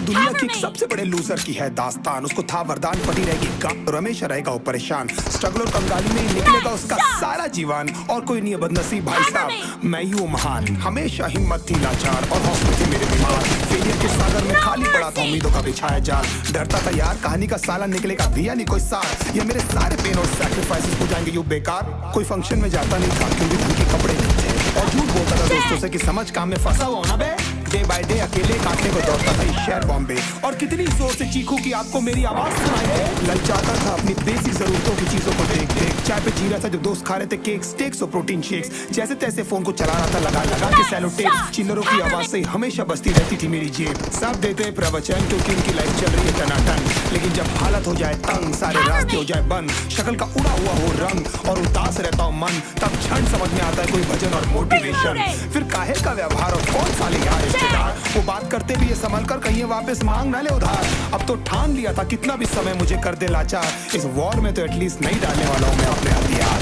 दुनिया की एक सबसे बड़े लूजर की है दास्तान। उसको था वरदान, पड़ी रहेगी काम, तो हमेशा रहेगा वो परेशान। स्ट्रगल और कंगाली में ही निकलेगा उसका सारा जीवन। और कोई नहीं है बदनसीब भाई साहब, मैं ही हूँ महान। हमेशा हिम्मत थी लाचार और हौसले थे मेरे बीमार। फेलियर के सागर में खाली पड़ा था उम्मीदों का बिछाया जाल। डरता था यार कहानी का साला निकलेगा दिया नहीं कोई सार। ये मेरे सारे पेन और सैक्रिफाइसेस हो जाएंगे यूं बेकार। कोई फंक्शन में जाता नहीं था क्योंकि ढंग के कपड़े नहीं थे। और झूठ बोलता था दोस्तों से कि समझ काम में फंसा हुआ ना बे। डे बाय डे अकेले काटने को दौड़ता था इस शहर बॉम्बे। और कितनी जोर से चीखूं कि आपको मेरी आवाज सुनाई दे। ललचाता था अपनी बेसिक जरूरतों की चीजों को देख देख। चाय पे जी रहा था जब दोस्त खा रहे थे केक स्टेक्स और प्रोटीन शेक्स। जैसे तैसे फोन को चला रहा था लगा लगा के सेलो टेप। चिल्लरों की आवाज से हमेशा बजती रहती थी मेरी जेब। सब देते प्रवचन क्योंकि इनकी लाइफ चल रही है टनाटन। लेकिन जब हालत हो जाए तंग, सारे रास्ते हो जाए बंद, शक्ल का उड़ा हुआ हो रंग और उदास रहता हो मन, तब क्षण समझ में आता है कोई भजन और मोटिवेशन। फिर काहे का व्यवहार और कौन साले यार रिश्तेदार। वो बात करते भी ये संभल कर कहीं वापस मांग ना ले उधार। अब तो ठान लिया था कितना भी समय मुझे कर दे लाचार। इस वॉर में तो एटलीस्ट नहीं डालने वाला हूँ मैं अपने हथियार।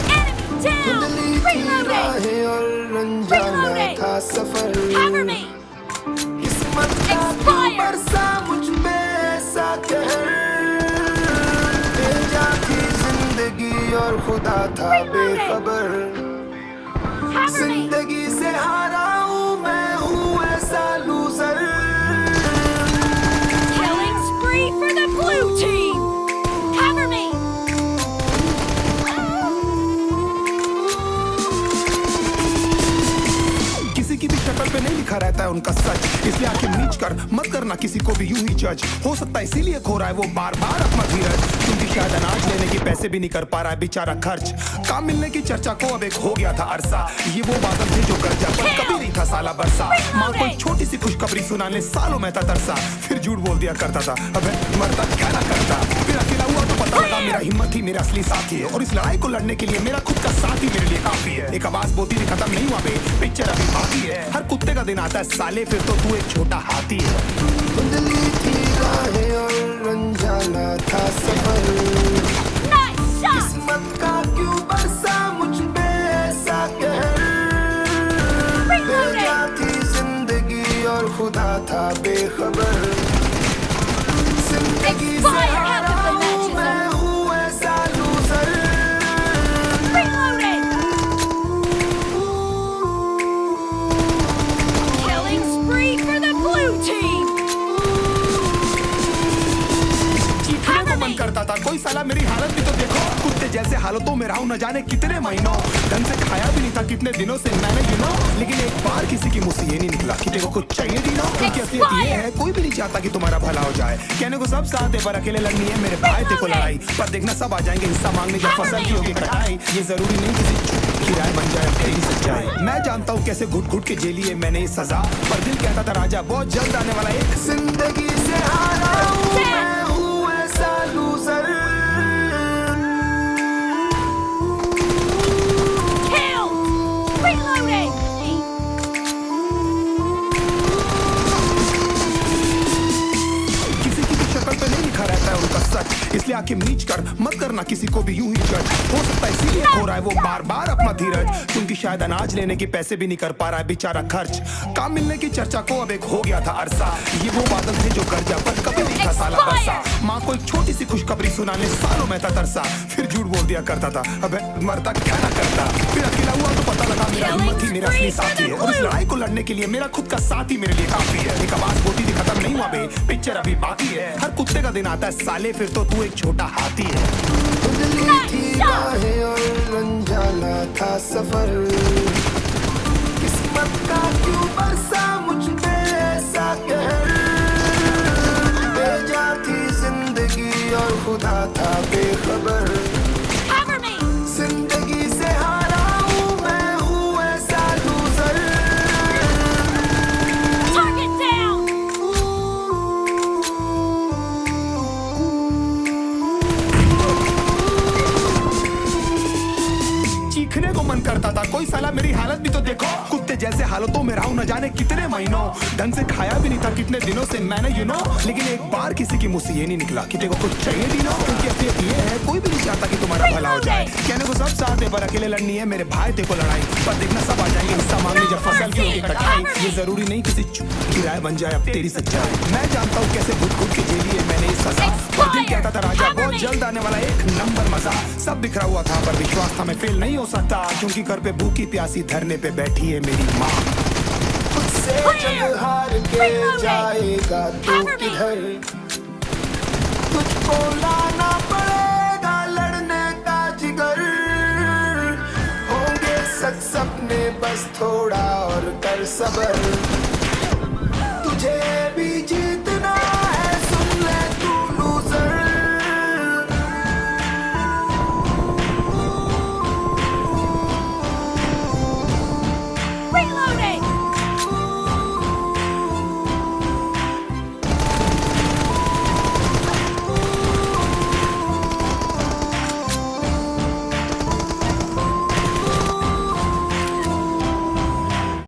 धुंधली थी राहें और अनजाना था सफर। किस्मत का क्यों बरसा मुझ पे ऐसा कहर। भेजा थी जिंदगी और खुदा था बेखबर। जिंदगी से हारा हूँ मैं हूँ ऐसा loser. Killing spree for the blue team! Cover me! किसी की भी शक्ल पे नहीं लिखा रहता है उनका सच। इसलिए आंखें मीच कर मत करना किसी को भी यूं ही जज। हो सकता है इसीलिए खो रहा है वो बार बार अपना धीरज। क्योंकि शायद अनाज लेने के पैसे भी नहीं कर पा रहा है बेचारा खर्च। काम मिलने की चर्चा को अब एक हो गया था अरसा। ये वो बादल थे जो गरजा पर कभी नहीं था साला बरसा। माँ को एक छोटी सी खुशखबरी सुनाने सालों में था तरसा। फिर झूठ बोल दिया करता था अबे मरता क्या ना करता। फिर अकेला हुआ तो पता लगा मेरा हिम्मत ही मेरा असली साथी है। और इस लड़ाई को लड़ने के लिए मेरा खुद का साथ ही मेरे लिए काफी है। एक आवाज बोलती थी खत्म नहीं हुआ बे, पिक्चर अभी बाकी है। हर कुत्ते का दिन आता है साले फिर तो तू एक छोटा हाथी है। धुंधली थी राहें और अनजाना था सफर। किस्मत का क्यों बरसा मुझ पे ऐसा कहर। भेजा थी जिंदगी और खुदा था बेखबर। जिंदगी से हारा हूँ मैं हूँ ऐसा loser. Killing spree for the blue team! चीखने को मन करता था कोई साला मेरी हालत भी तो देखो। कुत्ते जैसे हालतों में रहा हूं न जाने कितने महीनों। ढंग से खाया भी नहीं था कितने दिनों से मैंने लेकिन एक बार किसी की मुंह से ये नहीं निकला कि तेरे को कुछ चाहिए दीनो। क्योंकि असलियत ये है कोई भी नहीं चाहता कि तुम्हारा भला हो जाए। कहने को सब साथ है पर अकेले लड़नी है मेरे भाई तेरे को लड़ाई। पर देखना सब आ जाएंगे हिस्सा मांगने जब फसल की होगी कटाई। ये जरूरी नहीं किसी किराए बन जाए तेरी सच्चाई। मैं जानता हूँ कैसे घुट घुट के जेली है मैंने ये सजा। पर दिल कहता था राजा बहुत जल्द आने वाला एक। जिंदगी से हारा हूँ मैं हूँ ऐसा लूजर। Kill! Reloading! किसी की भी शक्ल पे नहीं लिखा रहता है उनका सच। इसलिए आंखें मीच कर मत करना किसी को भी यूं ही जज। हो सकता है इसीलिए खो रहा है वो बार बार अपना धीरज। क्योंकि शायद अनाज लेने के पैसे भी नहीं कर पा रहा है बेचारा खर्च। काम मिलने की चर्चा को अब एक हो गया था अरसा। ये वो बादल थे जो गरजा पर कभी नहीं था साला बरसा। माँ को एक छोटी सी खुशखबरी सुनाने सालों में था तरसा। फिर झूठ बोल दिया करता था अबे मरता क्या ना करता। फिर अकेला हुआ तो पता लगा मेरा हिम्मत ही मेरा असली साथी है। और इस लड़ाई को लड़ने के लिए मेरा खुद का साथ ही मेरे लिए काफी है। एक आवाज बोलती थी खत्म नहीं हुआ बे, पिक्चर अभी बाकी है। हर कुत्ते का दिन आता है साले फिर तो तू एक छोटा हाथी है। धुंधली थी राहें और अनजाना था सफर। किस्मत का क्यों बरसा मुझ पे ऐसा कहर। भेजा थी जिंदगी और खुदा था बेखबर। Cover me! जिंदगी से हारा हूँ मैं हूँ ऐसा लूजर। Target down! चीखने को मन करता था, कोई साला मेरी हालत भी तो देखो, कुत्ते जैसे हालतों में रहा हूं न जाने कितने महीनों, ढंग से खाया भी नहीं था कितने दिनों से मैंने लेकिन एक बार किसी की मुंह से ये नहीं निकला कि तेरे को कुछ चाहिए भी ना, क्योंकि असलियत ये है कोई भी नहीं चाहता कि तुम्हारा भला हो जाए। कहने को सब साथ है पर अकेले लड़नी है मेरे भाई, तेरे को लड़ाई पर देखना सब आ जाएंगे हिस्सा मांगने जब फसल की होगी कटाई। ये जरूरी नहीं किसी किराए बन जाए अब तेरी सच्चाई, मैं जानता हूँ कैसे घुट घुट के झेली है मैंने इस सजा, पर दिल कहता था राजा बहुत जल्द आने वाला एक नंबर मजा, सब बिखरा हुआ था पर विश्वास था मैं फेल नहीं हो सकता, क्योंकि घर पे भूखी प्यासी धरने पे बैठी है मेरी माँ। से जग हार के जाएगा तू किधर, तुझको लाना पड़ेगा लड़ने का जिगर, होंगे सच सपने बस थोड़ा और कर सबर।